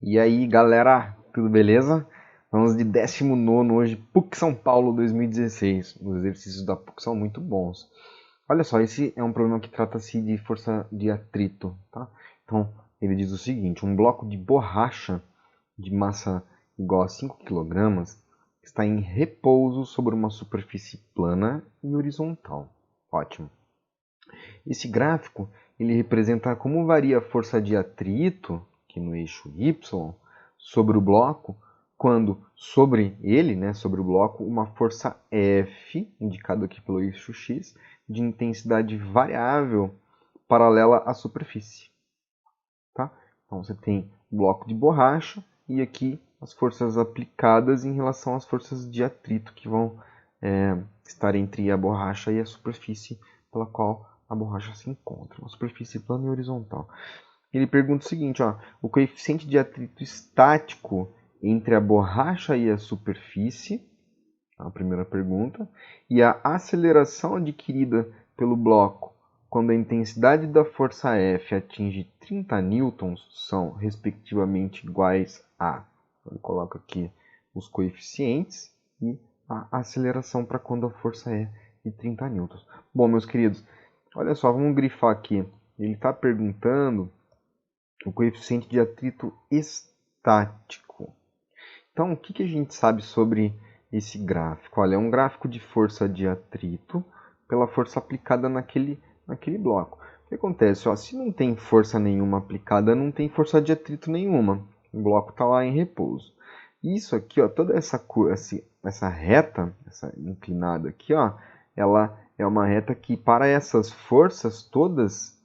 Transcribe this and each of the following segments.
E aí, galera, tudo beleza? Vamos de 19º hoje, PUC São Paulo 2016. Os exercícios da PUC são muito bons. Olha só, esse é um problema que trata-se de força de atrito, tá? Então, ele diz o seguinte: um bloco de borracha de massa igual a 5 kg está em repouso sobre uma superfície plana e horizontal. Ótimo. Esse gráfico, ele representa como varia a força de atrito, aqui no eixo Y, sobre o bloco, quando sobre ele, sobre o bloco, uma força F, indicado aqui pelo eixo X, de intensidade variável paralela à superfície. Tá? Então você tem o bloco de borracha e aqui as forças aplicadas em relação às forças de atrito que vão estar entre a borracha e a superfície pela qual a borracha se encontra, uma superfície plana e horizontal. Ele pergunta o seguinte, o coeficiente de atrito estático entre a borracha e a superfície, a primeira pergunta, e a aceleração adquirida pelo bloco quando a intensidade da força F atinge 30 newtons são, respectivamente, iguais a... Ele coloca aqui os coeficientes e a aceleração para quando a força é de 30 newtons. Bom, meus queridos, olha só, vamos grifar aqui. Ele está perguntando o coeficiente de atrito estático. Então, o que a gente sabe sobre esse gráfico? Olha, é um gráfico de força de atrito pela força aplicada naquele bloco. O que acontece? Se não tem força nenhuma aplicada, não tem força de atrito nenhuma. O bloco está lá em repouso. Isso aqui, toda essa reta, essa inclinada aqui, ela é uma reta que para essas forças todas,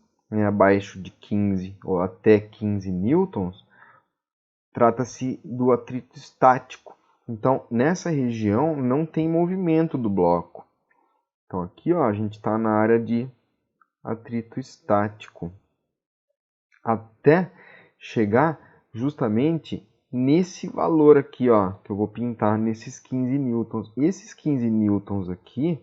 abaixo de 15 ou até 15 newtons, trata-se do atrito estático. Então, nessa região não tem movimento do bloco. Então, aqui a gente está na área de atrito estático. Até chegar justamente nesse valor aqui, que eu vou pintar nesses 15 newtons. Esses 15 newtons aqui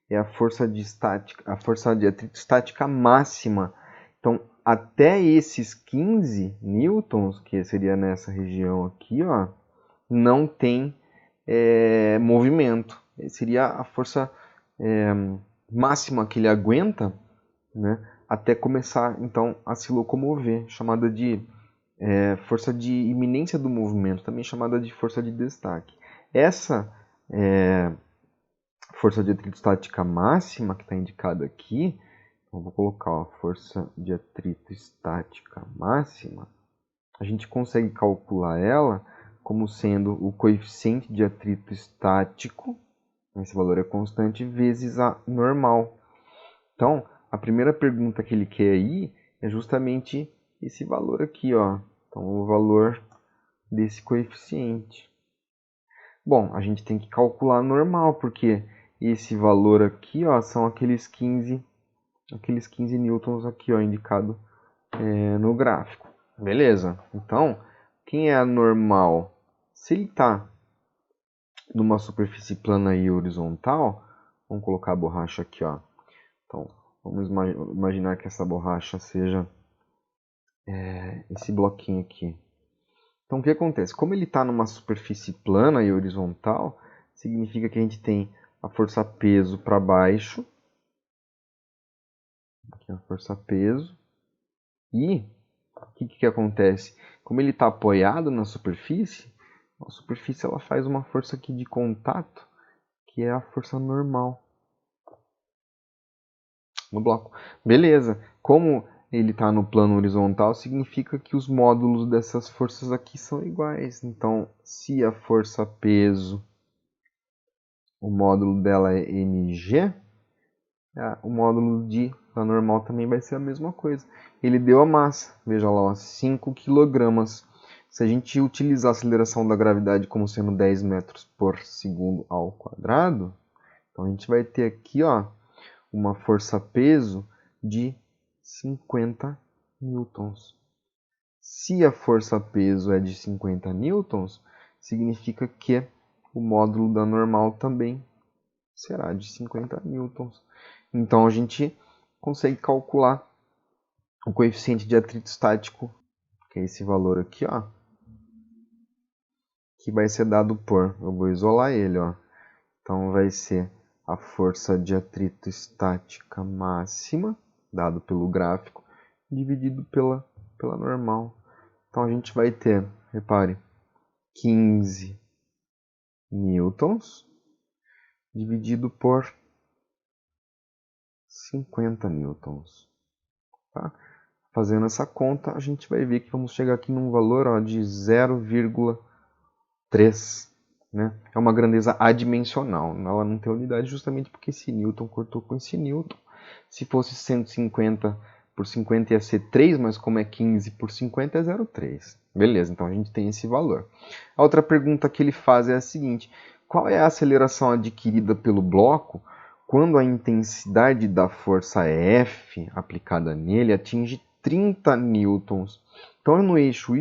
é a força de atrito estática máxima. Então, até esses 15 newtons, que seria nessa região aqui, não tem movimento. Seria a força máxima que ele aguenta, até começar então a se locomover, chamada de força de iminência do movimento, também chamada de força de destaque. Essa força de atrito estática máxima, que está indicada aqui, então vou colocar a força de atrito estática máxima, a gente consegue calcular ela como sendo o coeficiente de atrito estático, esse valor é constante, vezes a normal. Então, a primeira pergunta que ele quer aí é justamente esse valor aqui, Então, o valor desse coeficiente. Bom, a gente tem que calcular normal, porque esse valor aqui, são aqueles 15 newtons aqui, indicado no gráfico. Beleza? Então, quem é a normal? Se ele está numa superfície plana e horizontal, vamos colocar a borracha aqui, Então, vamos imaginar que essa borracha seja esse bloquinho aqui. Então, o que acontece? Como ele está numa superfície plana e horizontal, significa que a gente tem a força peso para baixo, aqui a força peso, e o que acontece? Como ele está apoiado na superfície, a superfície ela faz uma força aqui de contato, que é a força normal no bloco. Beleza, como ele está no plano horizontal, significa que os módulos dessas forças aqui são iguais. Então, se a força peso, o módulo dela é mg, o módulo da normal também vai ser a mesma coisa. Ele deu a massa, veja lá, 5 kg. Se a gente utilizar a aceleração da gravidade como sendo 10 metros por segundo ao quadrado, então a gente vai ter aqui uma força-peso de 50 newtons. Se a força-peso é de 50 newtons, significa que o módulo da normal também será de 50 newtons. Então a gente consegue calcular o coeficiente de atrito estático, que é esse valor aqui, que vai ser dado por, eu vou isolar ele, ó. Então vai ser a força de atrito estática máxima, dado pelo gráfico, dividido pela normal. Então a gente vai ter, repare, 15 newtons dividido por 50 newtons. Tá? Fazendo essa conta, a gente vai ver que vamos chegar aqui num valor, ó, de 0,3. Né? É uma grandeza adimensional, ela não tem unidade justamente porque esse newton cortou com esse newton. Se fosse 150 por 50 ia ser 3, mas como é 15 por 50 é 0,3. Beleza, então a gente tem esse valor. A outra pergunta que ele faz é a seguinte: qual é a aceleração adquirida pelo bloco quando a intensidade da força F aplicada nele atinge 30 newtons? Então no eixo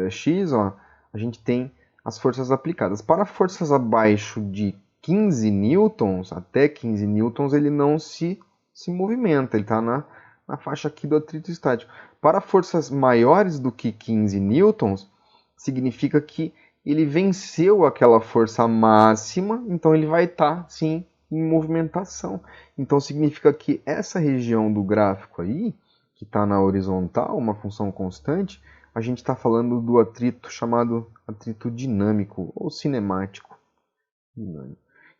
X, ó, a gente tem as forças aplicadas. Para forças abaixo de 15 newtons, até 15 newtons, ele não se movimenta, ele está na faixa aqui do atrito estático. Para forças maiores do que 15 newtons, significa que ele venceu aquela força máxima, então ele vai estar, sim, em movimentação. Então significa que essa região do gráfico aí, que está na horizontal, uma função constante, a gente está falando do atrito chamado atrito dinâmico ou cinemático.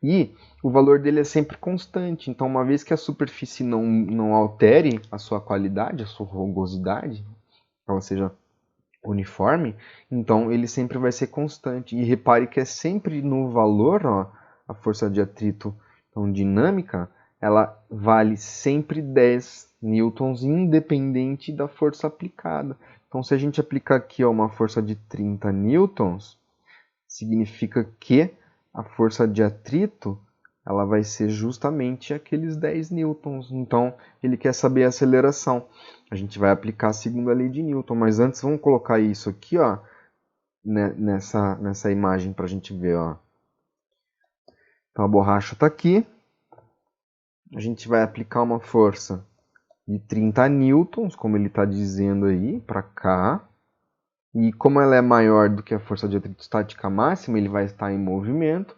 E o valor dele é sempre constante. Então, uma vez que a superfície não altere a sua qualidade, a sua rugosidade, ela seja uniforme, então ele sempre vai ser constante. E repare que é sempre no valor, ó, a força de atrito então, dinâmica, ela vale sempre 10 newtons, independente da força aplicada. Então, se a gente aplicar aqui ó, uma força de 30 newtons, significa que a força de atrito ela vai ser justamente aqueles 10 newtons. Então, ele quer saber a aceleração. A gente vai aplicar a segunda lei de Newton, mas antes vamos colocar isso aqui, ó, nessa imagem para a gente ver. Ó. Então, a borracha está aqui. A gente vai aplicar uma força de 30 newtons, como ele está dizendo aí, para cá. E como ela é maior do que a força de atrito estática máxima, ele vai estar em movimento,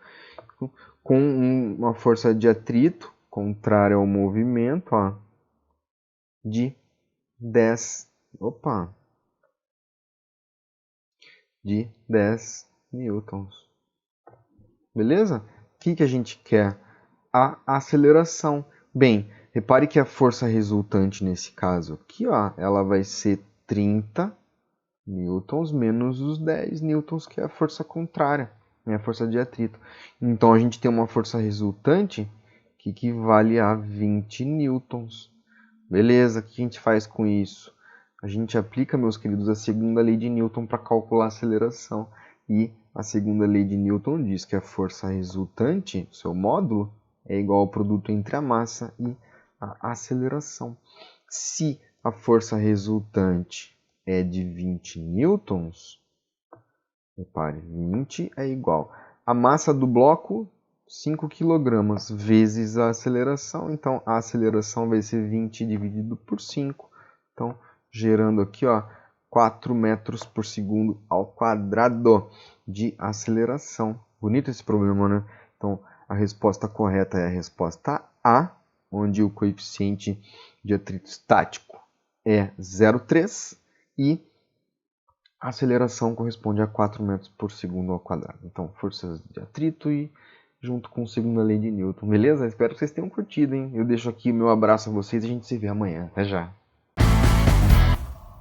com uma força de atrito contrária ao movimento, ó, de 10 newtons. Beleza? O que a gente quer? A aceleração. Bem, repare que a força resultante nesse caso aqui, ó, ela vai ser 30 newtons menos os 10 newtons, que é a força contrária, né, a força de atrito. Então a gente tem uma força resultante que equivale a 20 newtons. Beleza, o que a gente faz com isso? A gente aplica, meus queridos, a segunda lei de Newton para calcular a aceleração. E a segunda lei de Newton diz que a força resultante, seu módulo, é igual ao produto entre a massa e a aceleração. Se a força resultante é de 20 newtons, repare, 20 é igual a massa do bloco, 5 kg, vezes a aceleração. Então, a aceleração vai ser 20 dividido por 5. Então, gerando aqui, ó, 4 metros por segundo ao quadrado de aceleração. Bonito esse problema, né? Então, a resposta correta é a resposta A, onde o coeficiente de atrito estático é 0,3 e a aceleração corresponde a 4 metros por segundo ao quadrado. Então, forças de atrito e junto com a segunda lei de Newton. Beleza? Espero que vocês tenham curtido, hein? Eu deixo aqui o meu abraço a vocês e a gente se vê amanhã. Até já!